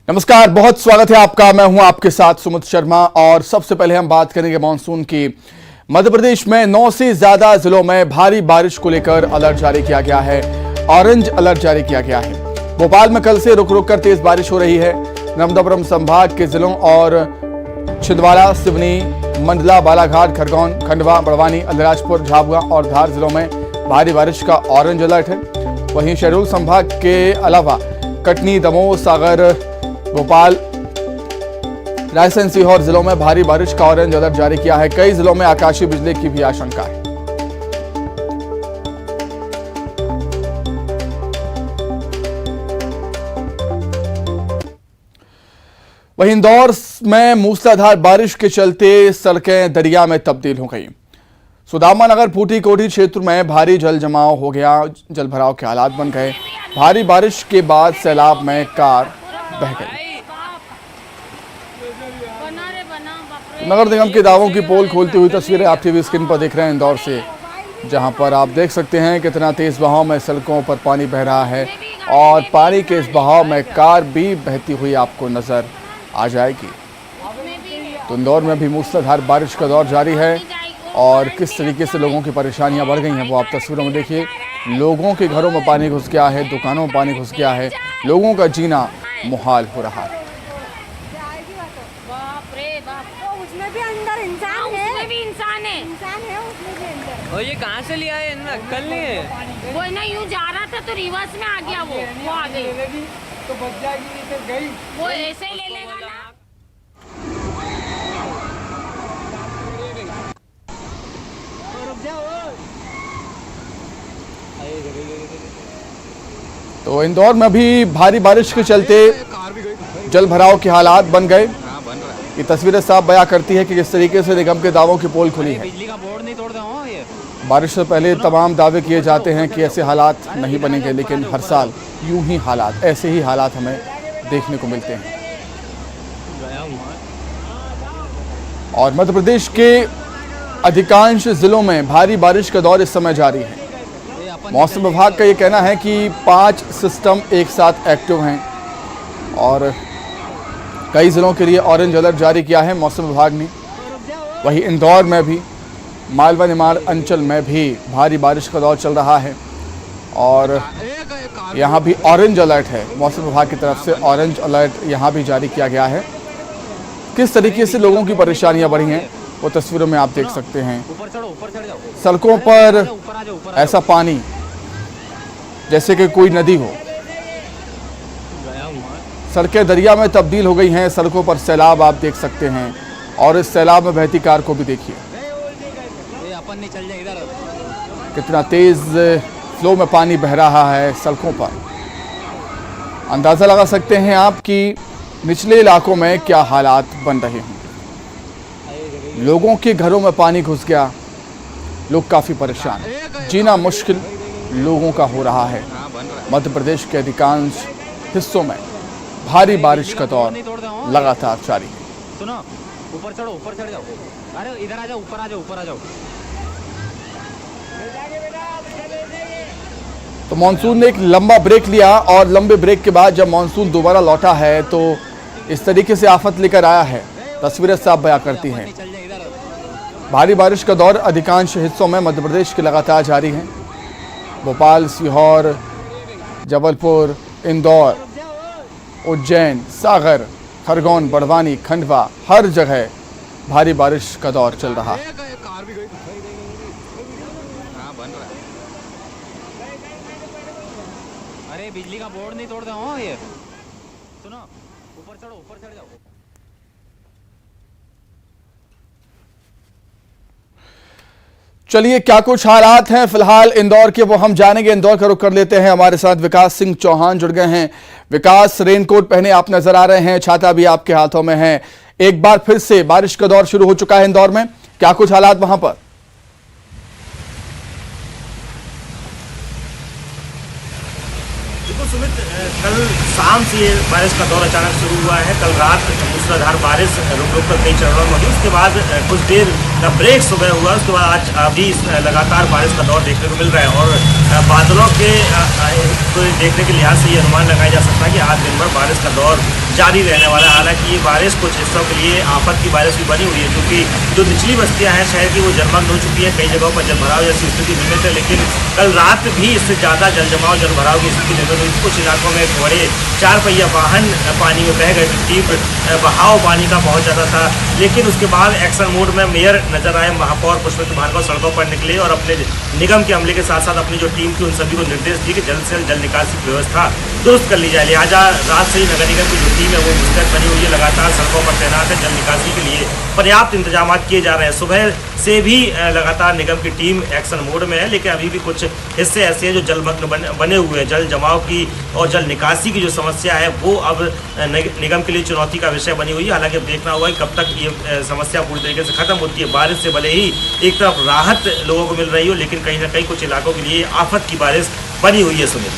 नमस्कार, बहुत स्वागत है आपका। मैं हूं आपके साथ सुमित शर्मा और सबसे पहले हम बात करेंगे मानसून की। मध्य प्रदेश में 9 से ज्यादा जिलों में भारी बारिश को लेकर अलर्ट जारी किया गया है। ऑरेंज अलर्ट जारी किया गया है। भोपाल में कल से रुक रुक कर तेज बारिश हो रही है। नर्मदापुरम संभाग के जिलों और छिंदवाड़ा, सिवनी, मंडला, बालाघाट, खरगोन, खंडवा, बड़वानी, अलीराजपुर, झाबुआ और धार जिलों में भारी बारिश का ऑरेंज अलर्ट है। वहीं शहडोल संभाग के अलावा कटनी, दमोह, सागर, भोपाल, रायसेन, सीहोर जिलों में भारी बारिश का ऑरेंज अलर्ट जारी किया है। कई जिलों में आकाशीय बिजली की भी आशंका है। वहीं इंदौर में मूसलाधार बारिश के चलते सड़कें दरिया में तब्दील हो गई। सुदामा नगर, फूटी कोठी क्षेत्र में भारी जल जमाव हो गया। जल भराव के हालात बन गए। भारी बारिश के बाद सैलाब में कार बह गई। नगर निगम के दावों की पोल खोलती हुई तस्वीरें आप टीवी स्क्रीन पर देख रहे हैं इंदौर से, जहां पर आप देख सकते हैं कितना तेज बहाव में सड़कों पर पानी बह रहा है और पानी के इस बहाव में कार भी बहती हुई आपको नजर आ जाएगी। तो इंदौर में भी मूसलाधार बारिश का दौर जारी है और किस तरीके से लोगों की परेशानियां बढ़ गई हैं वो आप तस्वीरों में देखिए। लोगों के घरों में पानी घुस गया है, दुकानों में पानी घुस गया है, लोगों का जीना मुहाल हो रहा है। उसमें भी अंदर इंसान है, उसमें भी इंसान है उसमें भी अंदर। और ये कहाँ से लिया है? इनमें अक्ल नहीं है। वो ना यूँ जा रहा था तो रिवर्स में आ गया। वो आ गई तो बच जाएगी, तो गई। वो ऐसे ही ले लेगा ना। तो इंदौर में भी भारी बारिश के चलते जल भराव के हालात बन गए। ये तस्वीरें साफ बयां करती है कि किस तरीके से निगम के दावों की पोल खुली है। बिजली का बोर्ड नहीं तोड़ दो ये। बारिश से पहले तमाम दावे किए जाते हैं कि ऐसे हालात नहीं बनेंगे, लेकिन हर साल यूं ही हालात, ऐसे ही हालात हमें देखने को मिलते हैं। और मध्य प्रदेश के अधिकांश जिलों में भारी बारिश का दौर इस समय जारी है। मौसम विभाग का ये कहना है कि 5 सिस्टम एक साथ एक्टिव हैं और कई जिलों के लिए ऑरेंज अलर्ट जारी किया है मौसम विभाग ने। वहीं इंदौर में भी, मालवा निमाड़ अंचल में भी भारी बारिश का दौर चल रहा है और यहां भी ऑरेंज अलर्ट है। मौसम विभाग की तरफ से ऑरेंज अलर्ट यहां भी जारी किया गया है। किस तरीके से लोगों की परेशानियां बढ़ी हैं वो तस्वीरों में आप देख सकते हैं। सड़कों पर ऐसा पानी जैसे कि कोई नदी हो। सड़कें दरिया में तब्दील हो गई हैं। सड़कों पर सैलाब आप देख सकते हैं और इस सैलाब में बहती कार को भी देखिए। कितना तेज फ्लो में पानी बह रहा है सड़कों पर। अंदाजा लगा सकते हैं आप कि निचले इलाकों में क्या हालात बन रहे होंगे। लोगों के घरों में पानी घुस गया, लोग काफ़ी परेशान, जीना मुश्किल लोगों का हो रहा है। मध्य प्रदेश के अधिकांश हिस्सों में भारी बारिश का दौर लगातार जारी है। सुनो, ऊपर चढ़ो, ऊपर चढ़ जाओ। अरे इधर आ जाओ, ऊपर आ जाओ, ऊपर आ जाओ। तो मानसून ने एक लंबा ब्रेक लिया और लंबे ब्रेक के बाद जब मानसून दोबारा लौटा है तो इस तरीके से आफत लेकर आया है। तस्वीरें साफ बयां करती हैं। भारी बारिश का दौर अधिकांश हिस्सों में मध्य प्रदेश के लगातार जारी है। भोपाल, सीहोर, जबलपुर, इंदौर, उज्जैन, सागर, खरगोन, बड़वानी, खंडवा, हर जगह भारी बारिश का दौर चल रहा है। अरे बिजली का बोर्ड नहीं तोड़ दो ये। सुनो, ऊपर चढ़ो, ऊपर चढ़ जाओ। चलिए, क्या कुछ हालात हैं फिलहाल इंदौर के वो हम जानेंगे। इंदौर का रुख कर लेते हैं। हमारे साथ विकास सिंह चौहान जुड़ गए हैं। विकास, रेनकोट पहने आप नजर आ रहे हैं, छाता भी आपके हाथों में है। एक बार फिर से बारिश का दौर शुरू हो चुका है इंदौर में, क्या कुछ हालात वहां पर? देखो सुमित, कल शाम से ये बारिश का दौर अचानक शुरू हुआ है। कल रात मूसलाधार बारिश रुक रुक कर कई चरणों में हुई, उसके बाद कुछ देर का ब्रेक सुबह हुआ, उसके बाद आज अभी लगातार बारिश का दौर देखने को मिल रहा है और बादलों के उसको देखने के लिहाज से ये अनुमान लगाया जा सकता है कि आज दिन भर बारिश का दौर जारी रहने वाला है। हालांकि ये बारिश कुछ हिस्सों के लिए आफत की बारिश भी बनी हुई है, क्योंकि जो निचली बस्तियां हैं शहर की वो जलमग्न हो चुकी है, कई जगहों पर जलभराव जैसी स्थिति निर्मित है। लेकिन कल रात भी इससे ज़्यादा जलजमाव जलभराव की स्थिति निर्मित हुई। कुछ इलाकों में बड़े 4 पहिया वाहन पानी में बह गए, तीव्र बहाव पानी का बहुत ज़्यादा था। लेकिन उसके बाद एक्शन मोड में मेयर नजर आए, महापौर पुष्पवती भार्गव सड़कों पर निकले और अपने निगम के अमले के साथ साथ अपनी जो टीम थी उन सभी को निर्देश दिए कि जल्द से जल्द निकासी की व्यवस्था दुरुस्त कर ली जाए। लिहाजा रात से ही नगर निगम की जो टीम है वो मुस्तैद बनी हुई है, लगातार सड़कों पर तैनात है। जल निकासी के लिए पर्याप्त इंतजाम किए जा रहे हैं। सुबह से भी लगातार निगम की टीम एक्शन मोड में है, लेकिन अभी भी कुछ हिस्से ऐसे हैं जो जलमग्न बने हुए हैं। जल जमाव की और जल निकासी की जो समस्या है वो अब निगम के लिए चुनौती का विषय बनी हुई है। हालांकि अब देखना होगा कि कब तक ये समस्या पूरी तरीके से खत्म होती है। बारिश से भले ही एक तरफ राहत लोगों को मिल रही हो, लेकिन कहीं ना कहीं कुछ इलाकों के लिए आफत की बारिश बनी हुई है। सुनील,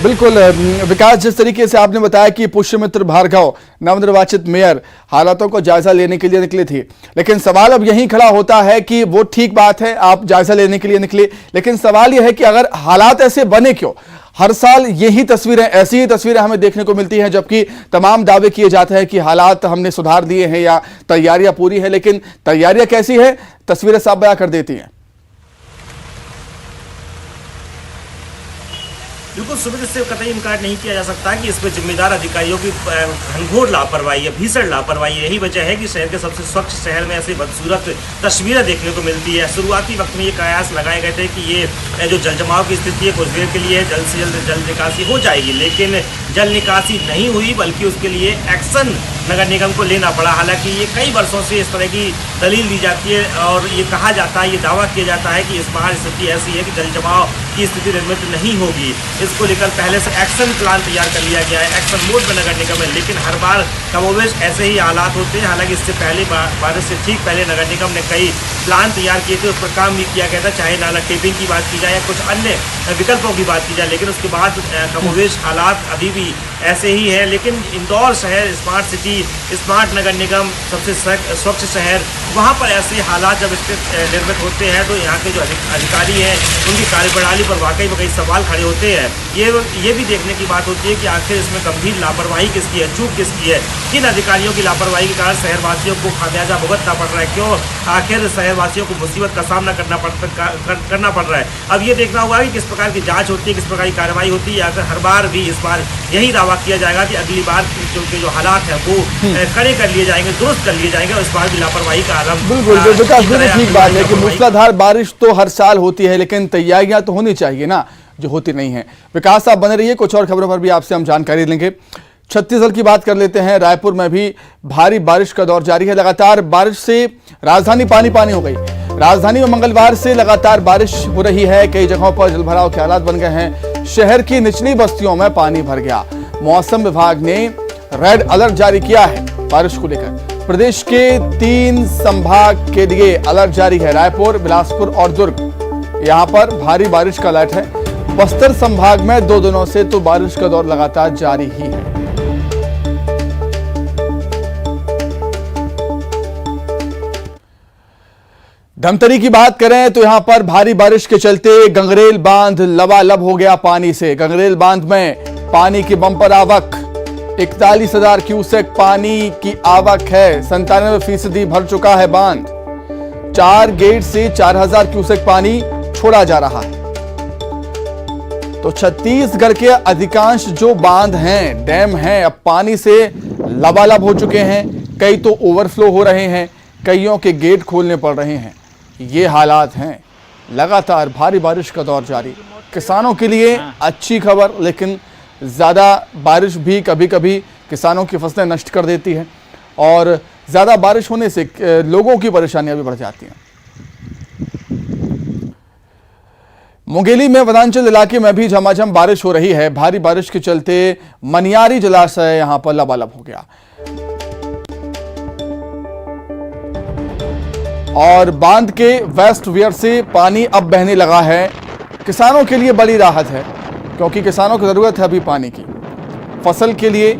बिल्कुल विकास, जिस तरीके से आपने बताया कि पुष्पमित्र भार्गव नवनिर्वाचित मेयर हालातों को जायजा लेने के लिए निकले थे, लेकिन सवाल अब यही खड़ा होता है कि वो ठीक बात है, आप जायजा लेने के लिए निकले, लेकिन सवाल यह है कि अगर हालात ऐसे बने क्यों? हर साल यही तस्वीरें, ऐसी ही तस्वीरें हमें देखने को मिलती हैं, जबकि तमाम दावे किए जाते हैं कि हालात हमने सुधार दिए हैं या तैयारियां पूरी हैं, लेकिन तैयारियां कैसी है तस्वीरें साफ बयां कर देती हैं। बिल्कुल, सुबह से कतई इनकार नहीं किया जा सकता कि इसमें जिम्मेदार अधिकारियों की घनघोर लापरवाही है, भीषण लापरवाही है। यही वजह है कि शहर के सबसे स्वच्छ शहर में ऐसी बदसूरत तस्वीरें देखने को मिलती है। शुरुआती वक्त में ये कयास लगाए गए थे कि ये जो जलजमाव की स्थिति है कुछ देर के लिए जल्द से जल्द जल निकासी हो जाएगी, लेकिन जल निकासी नहीं हुई, बल्कि उसके लिए एक्शन नगर निगम को लेना पड़ा। हालांकि ये कई वर्षों से इस तरह की दलील दी जाती है और ये कहा जाता है, ये दावा किया जाता है कि इस बार स्थिति ऐसी है कि जल जमाव की स्थिति निर्मित नहीं होगी। इसको लेकर पहले से एक्शन प्लान तैयार कर लिया गया है, एक्शन मोड में नगर निगम है, लेकिन हर बार कमोवेश ऐसे ही हालात होते हैं। हालांकि इससे पहले बारिश से ठीक पहले नगर निगम ने कई प्लान तैयार किए थे, उस पर काम भी किया गया था, चाहे नाला टेपिंग की बात की जाए या कुछ अन्य विकल्पों की बात की जाए, लेकिन उसके बाद कमोवेश हालात अभी भी ऐसे ही है। लेकिन इंदौर शहर स्मार्ट सिटी, स्मार्ट नगर निगम, सबसे स्वच्छ शहर, वहाँ पर ऐसे हालात जब निर्मित होते हैं तो यहाँ के जो अधिकारी हैं उनकी कार्यप्रणाली पर वाकई में कई सवाल खड़े होते हैं। ये भी देखने की बात होती है कि आखिर इसमें गंभीर लापरवाही किसकी है, चूक किसकी है, किन अधिकारियों की लापरवाही के कारण शहरवासियों को खामियाजा भुगतना पड़ रहा है, क्यों आखिर शहरवासियों को मुसीबत का सामना करना पड़ रहा है। अब ये देखना होगा कि किस प्रकार की जांच होती है, किस प्रकार की कार्रवाई होती है। अगर हर बार भी इस बार यही दावा किया जाएगा कि अगली बार जो हालात है वो खड़े कर लिए जाएंगे, दुरुस्त कर लिए जाएंगे और इस बार भी लापरवाही का आलम। बिल्कुल विकास, ठीक बात है कि मूसलाधार बारिश तो हर साल होती है, लेकिन तैयारियां तो होनी चाहिए ना, जो होती नहीं है। विकास आप बने रहिए, कुछ और खबरों पर भी आपसे हम जानकारी लेंगे। छत्तीसगढ़ की बात कर लेते हैं। रायपुर में भी भारी बारिश का दौर जारी है। लगातार बारिश से राजधानी पानी पानी हो गई। राजधानी में मंगलवार से लगातार बारिश हो रही है। कई जगहों पर जलभराव के हालात बन गए हैं। शहर की निचली बस्तियों में पानी भर गया। मौसम विभाग ने रेड अलर्ट जारी किया है बारिश को लेकर। प्रदेश के 3 संभाग के लिए अलर्ट जारी है। रायपुर, बिलासपुर और दुर्ग, यहां पर भारी बारिश का अलर्ट है। बस्तर संभाग में 2 दिनों से तो बारिश का दौर लगातार जारी ही है। धमतरी की बात करें तो यहां पर भारी बारिश के चलते गंगरेल बांध लबालब हो गया पानी से। गंगरेल बांध में पानी की बंपर आवक, 41,000 क्यूसेक पानी की आवक है। 97% भर चुका है बांध। 4 गेट से 4,000 क्यूसेक पानी छोड़ा जा रहा है। तो छत्तीसगढ़ के अधिकांश जो बांध हैं, डैम हैं, अब पानी से लबालब हो चुके हैं। कई तो ओवरफ्लो हो रहे हैं, कईयों के गेट खोलने पड़ रहे हैं। ये हालात हैं। लगातार भारी बारिश का दौर जारी। किसानों के लिए अच्छी खबर, लेकिन ज़्यादा बारिश भी कभी कभी किसानों की फसलें नष्ट कर देती है और ज़्यादा बारिश होने से लोगों की परेशानियां भी बढ़ जाती हैं। मुंगेली में वनांचल इलाके में भी झमाझम बारिश हो रही है। भारी बारिश के चलते मनियारी जलाशय यहां पर लबालब हो गया और बांध के वेस्ट वियर से पानी अब बहने लगा है। किसानों के लिए बड़ी राहत है, क्योंकि किसानों को ज़रूरत है अभी पानी की। फसल के लिए,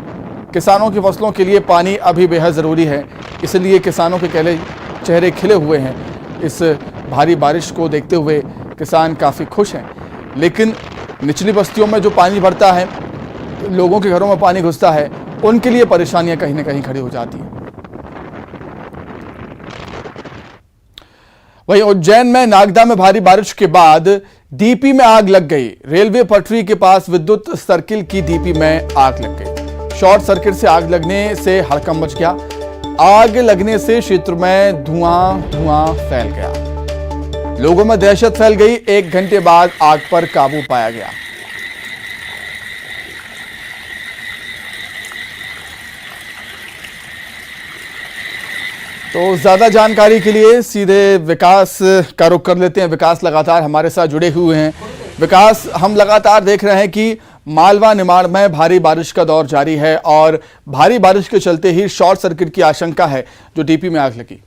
किसानों की फसलों के लिए पानी अभी बेहद ज़रूरी है। इसलिए किसानों के चेहरे खिले हुए हैं। इस भारी बारिश को देखते हुए किसान काफ़ी खुश हैं, लेकिन निचली बस्तियों में जो पानी भरता है, लोगों के घरों में पानी घुसता है, उनके लिए परेशानियां कहीं ना कहीं खड़ी हो जाती हैं। वहीं उज्जैन में नागदा में भारी बारिश के बाद डीपी में आग लग गई। रेलवे पटरी के पास विद्युत सर्किल की डीपी में आग लग गई। शॉर्ट सर्किट से आग लगने से हड़कंप मच गया। आग लगने से क्षेत्र में धुआं फैल गया। लोगों में दहशत फैल गई। 1 घंटे बाद आग पर काबू पाया गया। तो ज्यादा जानकारी के लिए सीधे विकास का रुख कर लेते हैं। विकास लगातार हमारे साथ जुड़े हुए हैं। विकास, हम लगातार देख रहे हैं कि मालवा निमाड़ में भारी बारिश का दौर जारी है और भारी बारिश के चलते ही शॉर्ट सर्किट की आशंका है जो डीपी में आग लगी।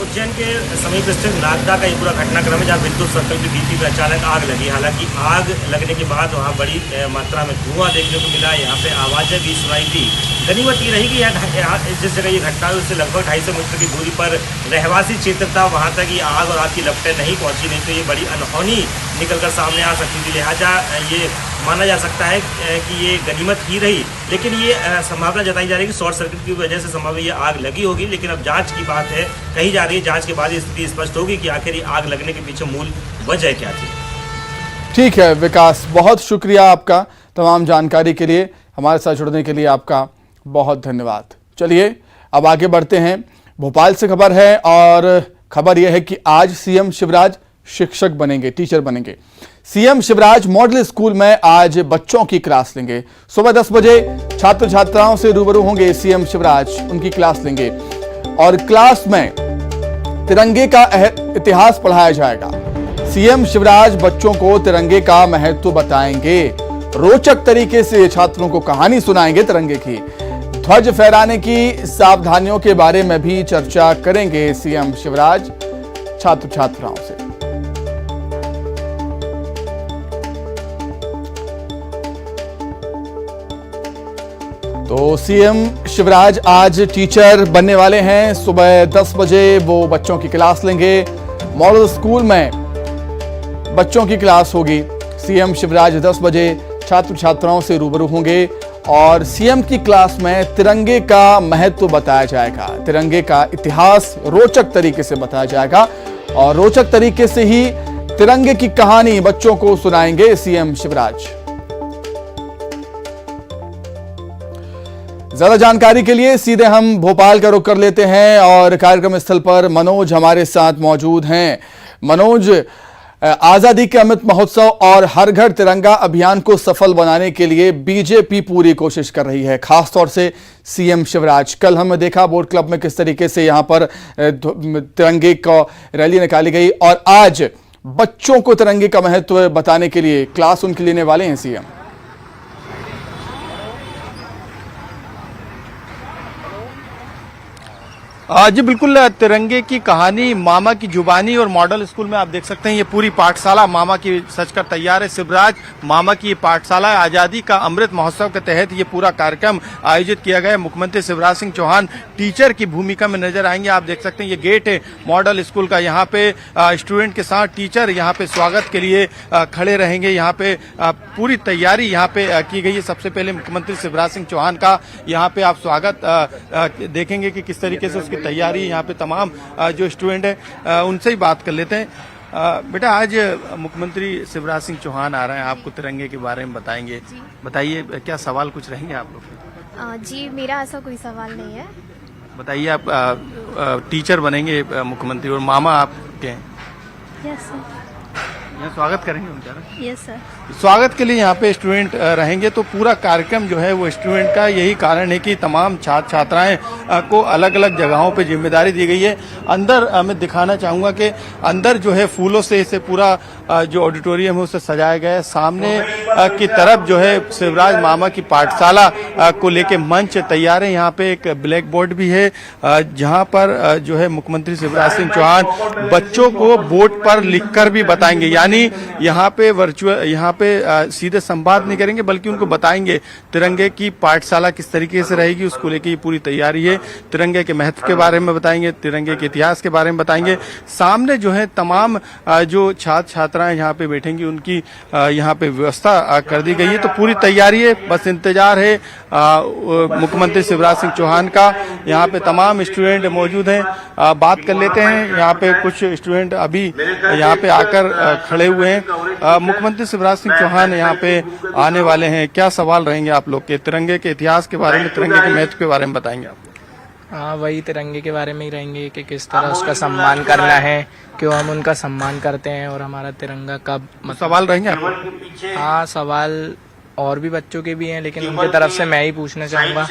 उज्जैन के समीप स्थित नागदा का ये पूरा घटनाक्रम है जहाँ विद्युत सर्कल की डीपी में अचानक आग लगी। हालांकि आग लगने के बाद वहाँ बड़ी मात्रा में धुआं देखने को मिला। यहाँ पे आवाज़ें भी सुनाई दी। गनीमत ये रही कि यहाँ जिस जगह ये घटना हुई उससे लगभग 250 मीटर की दूरी पर रहवासी क्षेत्र था, वहाँ तक ये आग और आग की लपटें नहीं पहुँची, नहीं तो ये बड़ी अनहोनी निकलकर सामने आ सकती थी। लिहाजा ये माना जा सकता है कि ये गनीमत ही रही। लेकिन ये संभावना जताई जा रही है कि शॉर्ट सर्किट की वजह से संभव ये आग लगी होगी। लेकिन अब जांच की बात है, कही जा रही है जांच के बाद स्थिति स्पष्ट होगी कि आखिर ये आग लगने के पीछे मूल वजह क्या थी। ठीक है विकास, बहुत शुक्रिया आपका तमाम जानकारी के लिए। हमारे साथ जुड़ने के लिए आपका बहुत धन्यवाद। चलिए अब आगे बढ़ते हैं। भोपाल से खबर है और खबर यह है कि आज सीएम शिवराज शिक्षक बनेंगे, टीचर बनेंगे। सीएम शिवराज मॉडल स्कूल में आज बच्चों की क्लास लेंगे। सुबह 10 बजे छात्र छात्राओं से रूबरू होंगे सीएम शिवराज, उनकी क्लास लेंगे और क्लास में तिरंगे का इतिहास पढ़ाया जाएगा। सीएम शिवराज बच्चों को तिरंगे का महत्व बताएंगे। रोचक तरीके से छात्रों को कहानी सुनाएंगे तिरंगे की। ध्वज फहराने की सावधानियों के बारे में भी चर्चा करेंगे सीएम शिवराज छात्र छात्राओं से। तो सीएम शिवराज आज टीचर बनने वाले हैं। सुबह 10 बजे वो बच्चों की क्लास लेंगे। मॉडल स्कूल में बच्चों की क्लास होगी। सीएम शिवराज 10 बजे छात्र छात्राओं से रूबरू होंगे और सीएम की क्लास में तिरंगे का महत्व बताया जाएगा। तिरंगे का इतिहास रोचक तरीके से बताया जाएगा और रोचक तरीके से ही तिरंगे की कहानी बच्चों को सुनाएंगे सीएम शिवराज। ज्यादा जानकारी के लिए सीधे हम भोपाल का रुख कर लेते हैं और कार्यक्रम स्थल पर मनोज हमारे साथ मौजूद हैं। मनोज, आजादी के अमृत महोत्सव और हर घर तिरंगा अभियान को सफल बनाने के लिए बीजेपी पूरी कोशिश कर रही है, खासतौर से सीएम शिवराज। कल हमने देखा बोट क्लब में किस तरीके से यहां पर तिरंगे का रैली निकाली गई और आज बच्चों को तिरंगे का महत्व बताने के लिए क्लास उनकी लेने वाले हैं सीएम। जी बिल्कुल, तिरंगे की कहानी मामा की जुबानी और मॉडल स्कूल में आप देख सकते हैं ये पूरी पाठशाला मामा की सजकर तैयार है। शिवराज मामा की पाठशाला आजादी का अमृत महोत्सव के तहत ये पूरा कार्यक्रम आयोजित किया गया है। मुख्यमंत्री शिवराज सिंह चौहान टीचर की भूमिका में नजर आएंगे। आप देख सकते हैं ये गेट है मॉडल स्कूल का, यहाँ पे स्टूडेंट के साथ टीचर यहाँ पे स्वागत के लिए खड़े रहेंगे। यहाँ पे पूरी तैयारी यहाँ पे की गई है। सबसे पहले मुख्यमंत्री शिवराज सिंह चौहान का यहाँ पे आप स्वागत देखेंगे कि किस तरीके से उसकी तैयारी यहाँ पे तमाम जो स्टूडेंट है उनसे ही बात कर लेते हैं। बेटा, आज मुख्यमंत्री शिवराज सिंह चौहान आ रहे हैं, आपको तिरंगे के बारे में बताएंगे। बताइए क्या सवाल कुछ रहेंगे आप लोग? जी मेरा ऐसा कोई सवाल नहीं है। बताइए, आप टीचर बनेंगे मुख्यमंत्री और मामा आपके हैं। Yes sir. यहाँ स्वागत करेंगे उनका ना? Yes sir. स्वागत के लिए यहाँ पे स्टूडेंट रहेंगे तो पूरा कार्यक्रम जो है वो स्टूडेंट का यही कारण है कि तमाम छात्र छात्राएं को अलग अलग जगहों पे जिम्मेदारी दी गई है। अंदर मैं दिखाना चाहूंगा कि अंदर जो है फूलों से इसे पूरा जो ऑडिटोरियम है उसे सजाया गया है। सामने की तरफ जो है शिवराज मामा की पाठशाला को लेके मंच तैयार है। यहाँ पे एक ब्लैक बोर्ड भी है जहाँ पर जो है मुख्यमंत्री शिवराज सिंह चौहान बच्चों को बोर्ड पर लिखकर भी बताएंगे। यानी यहाँ पे सीधे संवाद नहीं करेंगे बल्कि उनको बताएंगे तिरंगे की पाठशाला किस तरीके से रहेगी, उसको लेकर ये पूरी तैयारी है। तिरंगे के महत्व के बारे में बताएंगे, तिरंगे के इतिहास के बारे में बताएंगे। सामने जो है तमाम जो छात्र छात्राएं यहाँ पे बैठेंगी उनकी यहाँ पे व्यवस्था कर दी गई है। तो पूरी तैयारी है, बस इंतजार है मुख्यमंत्री शिवराज सिंह चौहान का। यहाँ पे तमाम स्टूडेंट मौजूद हैं, बात कर लेते हैं। यहाँ पे कुछ स्टूडेंट अभी यहाँ पे आकर खड़े हुए हैं। मुख्यमंत्री शिवराज सिंह चौहान यहाँ पे आने वाले हैं, क्या सवाल रहेंगे आप लोग के? तिरंगे के इतिहास के बारे में, तिरंगे के महत्व के बारे में बताएंगे आप? हाँ, वही तिरंगे के बारे में ही रहेंगे कि किस तरह उसका सम्मान करना है, क्यों हम उनका सम्मान करते हैं और हमारा तिरंगा कब सवाल रहेंगे आप? हाँ, सवाल और भी बच्चों के भी हैं, लेकिन उनकी तरफ से मैं ही पूछना चाहूँगा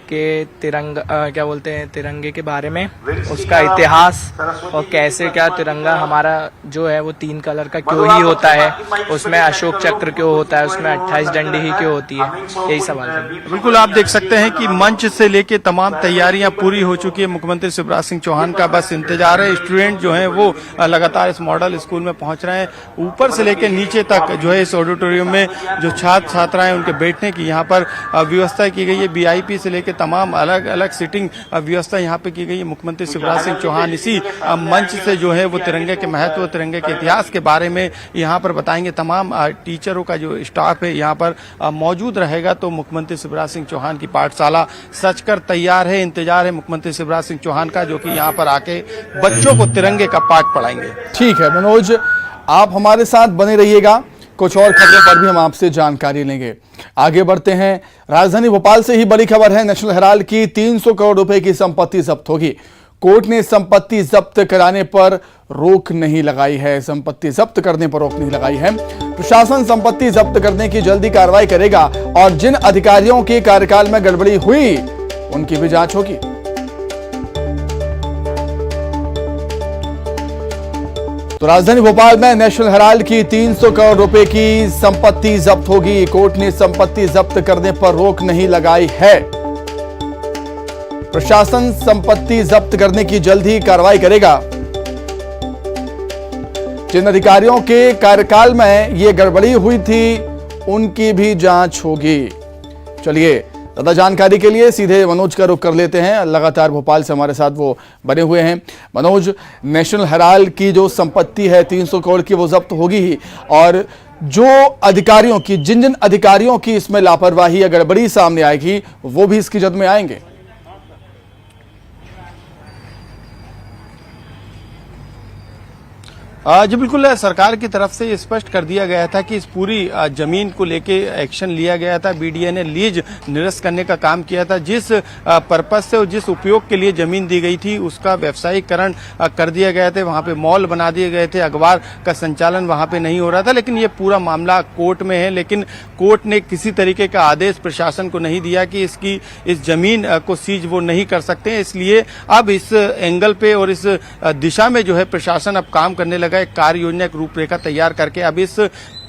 कि तिरंगा क्या बोलते हैं तिरंगे के बारे में, उसका इतिहास और कैसे क्या तिरंगा हमारा जो है वो 3 कलर का क्यों ही होता है, उसमें अशोक चक्र क्यों होता है, उसमें 28 डंडी ही क्यों होती है, यही सवाल है। बिल्कुल, आप देख सकते हैं कि मंच से लेके तमाम तैयारियां पूरी हो चुकी है। मुख्यमंत्री शिवराज सिंह चौहान का बस इंतजार है। स्टूडेंट जो है वो लगातार इस मॉडल स्कूल में पहुंच रहे हैं। ऊपर से लेकर नीचे तक जो है इस ऑडिटोरियम में जो छात्र छात्राएं उनके बैठने की यहाँ पर व्यवस्था की गई है। VIP से लेकर तमाम अलग अलग सीटिंग व्यवस्था यहाँ पे की गई है। मुख्यमंत्री शिवराज सिंह चौहान इसी मंच से जो है वो तिरंगे के महत्व, तिरंगे के इतिहास के बारे में यहाँ पर बताएंगे। तमाम टीचरों का जो स्टाफ है यहाँ पर मौजूद रहेगा। तो मुख्यमंत्री शिवराज सिंह चौहान की पाठशाला सजकर तैयार है। इंतजार है मुख्यमंत्री शिवराज सिंह चौहान का, जो कि यहाँ पर आके बच्चों को तिरंगे का पाठ पढ़ाएंगे। ठीक है मनोज, आप हमारे साथ बने रहिएगा, कुछ और खबरों पर भी हम आपसे जानकारी लेंगे। आगे बढ़ते हैं, राजधानी भोपाल से ही बड़ी खबर है। नेशनल हेराल्ड की 300 करोड़ रुपए की संपत्ति जब्त होगी। कोर्ट ने संपत्ति जब्त कराने पर रोक नहीं लगाई है। संपत्ति जब्त करने पर रोक नहीं लगाई है। प्रशासन संपत्ति जब्त करने की जल्दी कार्रवाई करेगा और जिन अधिकारियों के कार्यकाल में गड़बड़ी हुई उनकी भी जांच होगी। तो राजधानी भोपाल में नेशनल हेराल्ड की 300 करोड़ रुपए की संपत्ति जब्त होगी। कोर्ट ने संपत्ति जब्त करने पर रोक नहीं लगाई है। प्रशासन संपत्ति जब्त करने की जल्द ही कार्रवाई करेगा। जिन अधिकारियों के कार्यकाल में ये गड़बड़ी हुई थी उनकी भी जांच होगी। चलिए, ज्यादा जानकारी के लिए सीधे मनोज का रुख कर लेते हैं। लगातार भोपाल से हमारे साथ वो बने हुए हैं। मनोज, नेशनल हेराल्ड की जो संपत्ति है 300 करोड़ की वो जब्त होगी ही, और जो अधिकारियों की जिन अधिकारियों की इसमें लापरवाही या गड़बड़ी सामने आएगी वो भी इसकी जद में आएंगे। जी बिल्कुल, सरकार की तरफ से स्पष्ट कर दिया गया था कि इस पूरी जमीन को लेके एक्शन लिया गया था। BDA ने लीज निरस्त करने का काम किया था। जिस पर्पज से और जिस उपयोग के लिए जमीन दी गई थी उसका व्यवसायीकरण कर दिया गया था। वहां पे मॉल बना दिए गए थे, अखबार का संचालन वहां पे नहीं हो रहा था। लेकिन ये पूरा मामला कोर्ट में है। लेकिन कोर्ट ने किसी तरीके का आदेश प्रशासन को नहीं दिया कि इस जमीन को सीज वो नहीं कर सकते। इसलिए अब इस एंगल पे और इस दिशा में जो है प्रशासन अब काम करने लगा। एक कार्य योजना, एक रूपरेखा तैयार करके अब इस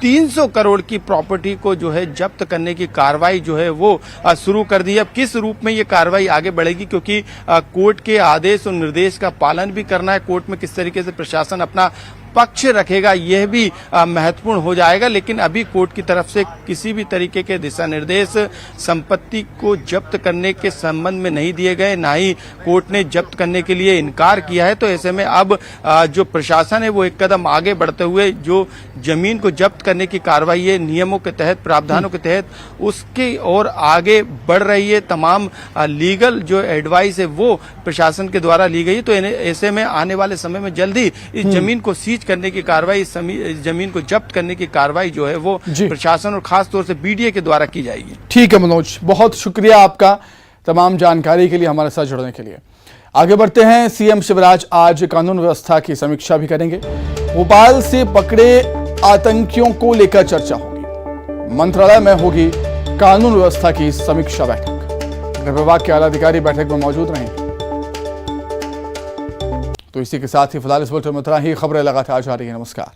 300 करोड़ की प्रॉपर्टी को जो है जब्त करने की कार्रवाई जो है वो शुरू कर दी है। अब किस रूप में ये कार्रवाई आगे बढ़ेगी, क्योंकि कोर्ट के आदेश और निर्देश का पालन भी करना है। कोर्ट में किस तरीके से प्रशासन अपना पक्ष रखेगा यह भी महत्वपूर्ण हो जाएगा। लेकिन अभी कोर्ट की तरफ से किसी भी तरीके के दिशा निर्देश संपत्ति को जब्त करने के संबंध में नहीं दिए गए, ना ही कोर्ट ने जब्त करने के लिए इनकार किया है। तो ऐसे में अब जो प्रशासन है वो एक कदम आगे बढ़ते हुए जो जमीन को जब्त करने की कार्रवाई है नियमों के तहत, प्रावधानों के तहत, उसकी ओर आगे बढ़ रही है। तमाम लीगल जो एडवाइस है वो प्रशासन के द्वारा ली गई। तो ऐसे में आने वाले समय में जल्दी इस जमीन को सीज करने की कार्रवाई, इस जमीन को जब्त करने की कार्रवाई जो है वो प्रशासन और खास तौर से BDA के द्वारा की जाएगी। ठीक है मनोज, बहुत शुक्रिया आपका तमाम जानकारी के लिए, हमारे साथ जुड़ने के लिए। आगे बढ़ते हैं, CM शिवराज आज कानून व्यवस्था की समीक्षा भी करेंगे। भोपाल से पकड़े आतंकियों को लेकर चर्चा होगी। मंत्रालय में होगी कानून व्यवस्था की समीक्षा बैठक। गृह विभाग के आला अधिकारी बैठक में मौजूद रहेंगे। तो इसी के साथ ही फिलहाल इस बुलेटिन में इतना ही। खबरें लगातार जारी है। नमस्कार।